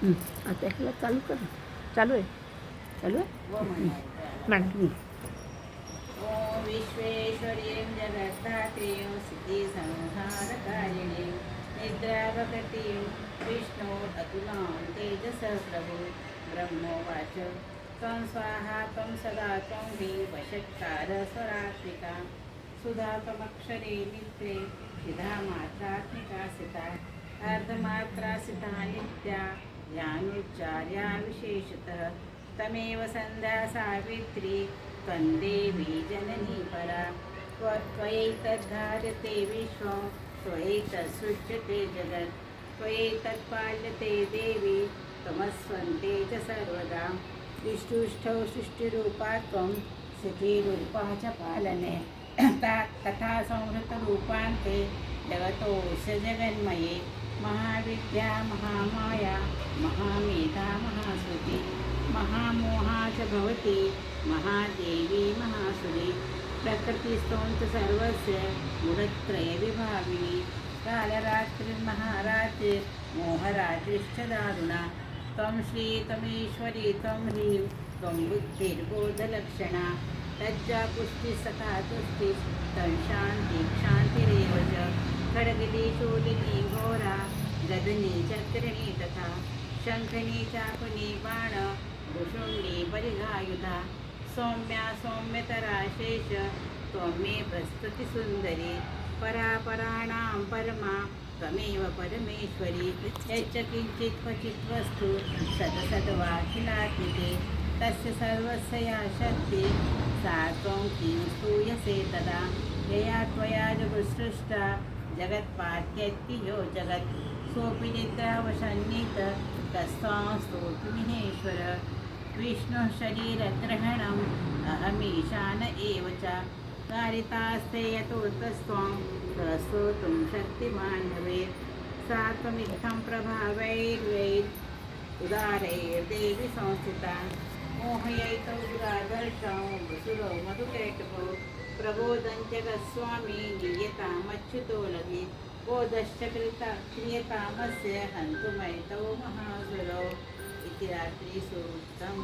आता ह्याला चालू कर. चालू आहे. चालू आहे. म्हणा. ओम विश्वेश्वरीं जगद्धात्रीं सिद्धिसंहारकारिणीं निद्रावकटीं विष्णो अतुलां तेजसः प्रभु ब्रह्मोवाच त्वं स्वाहा त्वं सदा त्वं हि वषट्कार स्वरात्मिका सुधा त्वमक्षरे नित्ये सिद्धामात्रात्मिका सिता अर्धमात्रासिता नित्या यानुच्चार्या विशेषतः तमेव संध्या सावित्री त्वन्देवी जननी परा त्वयैतद्धार्यते विश्वं त्वयैतत्सृज्यते जगत् त्वयैतत्पाल्यते देवी त्वमस्वन्ते च सर्वदा विष्णुष्ठौ सृष्टिरूपा त्वं स्थितिरूपा च पालने तथा संहृतरूपान्ते जगतोऽस्य जगन्मये महाविद्या महामाया महामेधा महाश्रुति महामोहा च भवति महादेवी महासुरी प्रकृतिस्तों सर्वस्य गुणत्रयविभागिनी कालरात्रिर्महारात्रिर्मोहरात्रिश्च दारुणा त्वं श्री त्वमीश्वरी त्वं ह्रीं त्वं बुद्धिर्बोधलक्षणा तज्जा पुष्टिसखा तुष्टिः तं शान्तिरेव च खड्गिनी शूलिनी घोरा गदनी चक्रिणी तथा शङ्खनी चाकुनी बाण भुषुण्डी परिघायुधा सौम्या सौम्यतरा शेष त्वमे प्रस्तुति सुन्दरी परापराणां परमा त्वमेव परमेश्वरी यच्च किञ्चित् क्वचित् वस्तु सदसद्वाखिलात्मिके तस्य सर्वस्य या शक्तिः सा त्वं किं स्तूयसे तदा यया त्वया जगत्सृष्टा जगत्पात्येति यो जगत् सोऽपि निद्रावशन्नित तस्त्वां स्तोतुमिहेश्वर विष्णुः शरीरग्रहणम् अहमीशान एव च कारितास्ते यतोऽतस्त्वां स्तोतुं शक्तिमान् भवेत् सा त्वमित्थं प्रभावैर्वैर् उदारैर्देवी संस्थिता मोहयैतौ दुरादर्शं वसुरौ मधुकैटभौ प्रबोधञ्च गस्वामी लीयतामच्युतो लघि बोधश्च क्रियतामस्य हन्तुमैतौ महासुरौ इति रात्रिसूक्तम्.